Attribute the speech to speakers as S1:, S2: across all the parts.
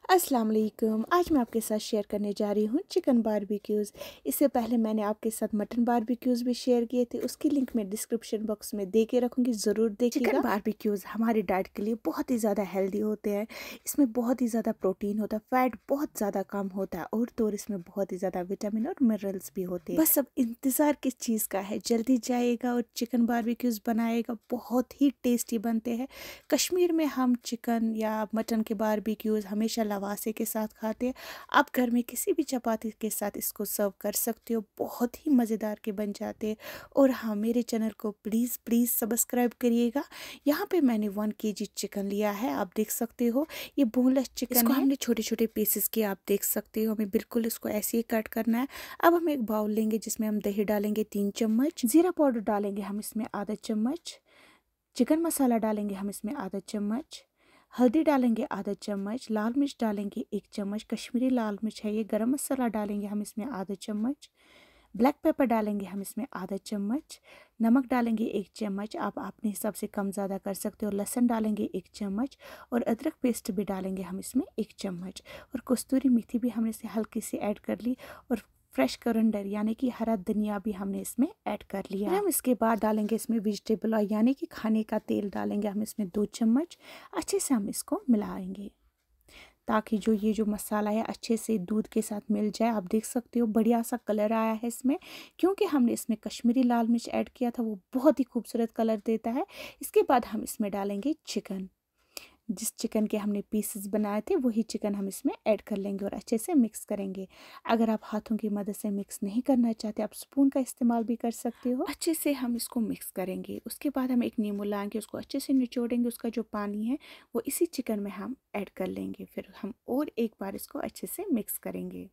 S1: अस्सलाम वालेकुम। आज मैं आपके साथ शेयर करने जा रही हूँ चिकन बारबेक्यूज़। इससे पहले मैंने आपके साथ मटन बारबेक्यूज़ भी शेयर किए थे, उसकी लिंक मैं डिस्क्रिप्शन बॉक्स में दे के रखूँगी, ज़रूर देखिएगा। चिकन बारबेक्यूज़ हमारी डाइट के लिए बहुत ही ज़्यादा हेल्दी होते हैं। इसमें बहुत ही ज़्यादा प्रोटीन होता है, फैट बहुत ज़्यादा कम होता है और इसमें बहुत ही ज़्यादा विटामिन और मिनरल्स भी होते हैं। बस अब इंतज़ार किस चीज़ का है, जल्दी जाइएगा और चिकन बारबेक्यूज़ बनाएगा। बहुत ही टेस्टी बनते हैं। कश्मीर में हम चिकन या मटन के बारबेक्यूज़ हमेशा लवासे के साथ खाते हैं। आप घर में किसी भी चपाती के साथ इसको सर्व कर सकते हो, बहुत ही मज़ेदार के बन जाते हैं। और हाँ, मेरे चैनल को प्लीज़ प्लीज़ सब्सक्राइब करिएगा। यहाँ पे मैंने 1 केजी चिकन लिया है, आप देख सकते हो। ये बोनलेस चिकन इसको हमने छोटे छोटे पीसेस किए, आप देख सकते हो। हमें बिल्कुल इसको ऐसे ही कट करना है। अब हम एक बाउल लेंगे जिसमें हम दही डालेंगे 3 चम्मच, ज़ीरा पाउडर डालेंगे हम इसमें आधा चम्मच, चिकन मसाला डालेंगे हम इसमें आधा चम्मच, हल्दी डालेंगे आधा चम्मच, लाल मिर्च डालेंगे 1 चम्मच, कश्मीरी लाल मिर्च है ये, गरम मसाला डालेंगे हम इसमें आधा चम्मच, ब्लैक पेपर डालेंगे हम इसमें आधा चम्मच, नमक डालेंगे 1 चम्मच, आप अपने हिसाब से कम ज़्यादा कर सकते हो। लहसुन डालेंगे 1 चम्मच और अदरक पेस्ट भी डालेंगे हम इसमें 1 चम्मच। और कस्तूरी मेथी भी हमने इसे हल्की सी ऐड कर ली और फ्रेश कोरिएंडर यानी कि हरा धनिया भी हमने इसमें ऐड कर लिया। हम इसके बाद डालेंगे इसमें वेजिटेबल ऑयल यानी कि खाने का तेल डालेंगे हम इसमें 2 चम्मच। अच्छे से हम इसको मिलाएंगे ताकि ये जो मसाला है अच्छे से दूध के साथ मिल जाए। आप देख सकते हो बढ़िया सा कलर आया है इसमें, क्योंकि हमने इसमें कश्मीरी लाल मिर्च ऐड किया था, वो बहुत ही खूबसूरत कलर देता है। इसके बाद हम इसमें डालेंगे चिकन। जिस चिकन के हमने पीसेस बनाए थे वही चिकन हम इसमें ऐड कर लेंगे और अच्छे से मिक्स करेंगे। अगर आप हाथों की मदद से मिक्स नहीं करना चाहते, आप स्पून का इस्तेमाल भी कर सकते हो। अच्छे से हम इसको मिक्स करेंगे। उसके बाद हम एक नींबू लाएंगे, उसको अच्छे से निचोड़ेंगे। उसका जो पानी है वो इसी चिकन में हम ऐड कर लेंगे। फिर हम और एक बार इसको अच्छे से मिक्स करेंगे।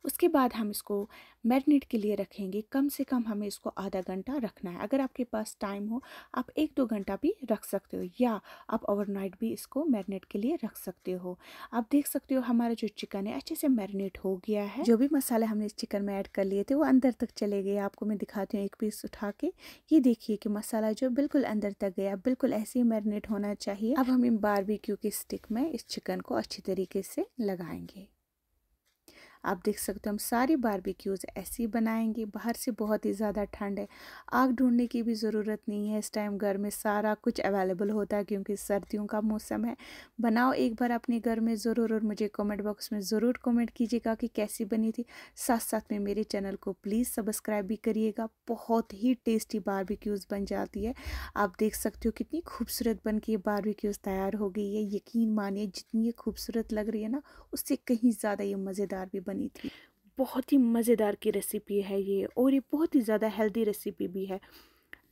S1: उसके बाद हम इसको मैरिनेट के लिए रखेंगे। कम से कम हमें इसको आधा घंटा रखना है। अगर आपके पास टाइम हो आप 1-2 घंटा भी रख सकते हो, या आप ओवरनाइट भी इसको मैरिनेट के लिए रख सकते हो। आप देख सकते हो हमारा जो चिकन है अच्छे से मैरिनेट हो गया है। जो भी मसाले हमने इस चिकन में ऐड कर लिए थे वो अंदर तक चले गए। आपको मैं दिखाती हूँ एक पीस उठा के। ये देखिए कि मसाला जो बिल्कुल अंदर तक गया, बिल्कुल ऐसे ही मैरिनेट होना चाहिए। अब हम इन बारबेक्यू की स्टिक में इस चिकन को अच्छी तरीके से लगाएंगे। आप देख सकते हो हम सारी बारबेक्यूज़ ऐसे ही बनाएंगे। बाहर से बहुत ही ज़्यादा ठंड है, आग ढूंढने की भी ज़रूरत नहीं है। इस टाइम घर में सारा कुछ अवेलेबल होता है क्योंकि सर्दियों का मौसम है। बनाओ एक बार अपने घर में ज़रूर और मुझे कमेंट बॉक्स में ज़रूर कमेंट कीजिएगा कि कैसी बनी थी। साथ साथ में मेरे चैनल को प्लीज़ सब्सक्राइब भी करिएगा। बहुत ही टेस्टी बारबेक्यूज़ बन जाती है। आप देख सकते हो कितनी खूबसूरत बन के ये बारबेक्यूज़ तैयार हो गई है। यकीन मानिए जितनी ये खूबसूरत लग रही है ना, उससे कहीं ज़्यादा ये मज़ेदार भी बनी थी। बहुत ही मज़ेदार की रेसिपी है ये, और ये बहुत ही ज़्यादा हेल्दी रेसिपी भी है।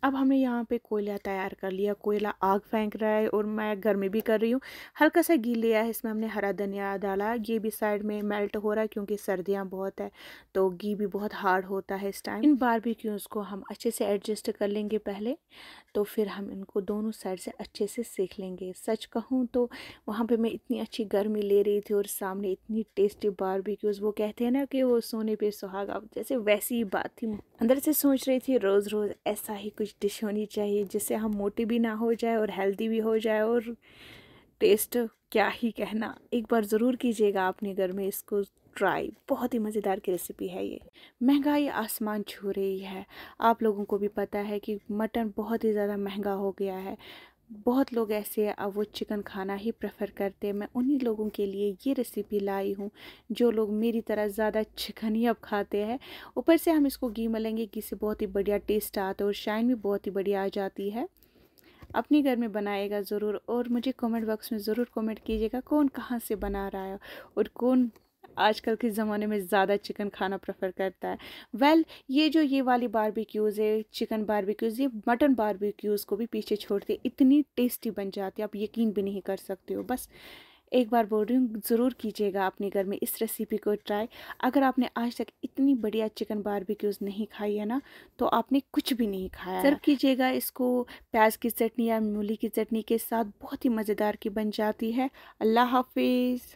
S1: अब हमने यहाँ पे कोयला तैयार कर लिया। कोयला आग फेंक रहा है और मैं घर में भी कर रही हूँ। हल्का सा घी लिया है, इसमें हमने हरा धनिया डाला। ये भी साइड में मेल्ट हो रहा है क्योंकि सर्दियाँ बहुत है तो घी भी बहुत हार्ड होता है इस टाइम। इन बारबेक्यूज़ को हम अच्छे से एडजस्ट कर लेंगे पहले, तो फिर हम इनको दोनों साइड से अच्छे से सेक लेंगे। सच कहूँ तो वहाँ पे मैं इतनी अच्छी गर्मी ले रही थी और सामने इतनी टेस्टी बारबेक्यूज़, वो कहते हैं ना कि वो सोने पे सुहागा, जैसे वैसी ही बात थी। अंदर से सोच रही थी रोज़ रोज़ ऐसा ही कुछ डिश होनी चाहिए जिससे हम मोटे भी ना हो जाए और हेल्दी भी हो जाए, और टेस्ट क्या ही कहना। एक बार ज़रूर कीजिएगा अपने घर में इसको ट्राई। बहुत ही मज़ेदार की रेसिपी है ये। महंगाई आसमान छू रही है। आप लोगों को भी पता है कि मटन बहुत ही ज़्यादा महंगा हो गया है। बहुत लोग ऐसे हैं अब वो चिकन खाना ही प्रेफर करते हैं। मैं उन्हीं लोगों के लिए ये रेसिपी लाई हूँ जो लोग मेरी तरह ज़्यादा चिकन ही अब खाते हैं। ऊपर से हम इसको घी मलेंगे, घी से बहुत ही बढ़िया टेस्ट आता है और शाइन भी बहुत ही बढ़िया आ जाती है। अपने घर में बनाएगा ज़रूर और मुझे कमेंट बॉक्स में ज़रूर कमेंट कीजिएगा कौन कहाँ से बना रहा है और कौन आजकल के ज़माने में ज़्यादा चिकन खाना प्रेफर करता है। ये वाली बारबेक्यूज़ है, चिकन बारबेक्यूज़, ये मटन बारबेक्यूज़ को भी पीछे छोड़ते इतनी टेस्टी बन जाती है, आप यकीन भी नहीं कर सकते हो। बस एक बार बोल रही हूँ ज़रूर कीजिएगा अपने घर में इस रेसिपी को ट्राई। अगर आपने आज तक इतनी बढ़िया चिकन बारबेक्यूज़ नहीं खाई है ना, तो आपने कुछ भी नहीं खाया। सर्व कीजिएगा इसको प्याज की चटनी या मूली की चटनी के साथ, बहुत ही मज़ेदार की बन जाती है। अल्लाह हाफिज़।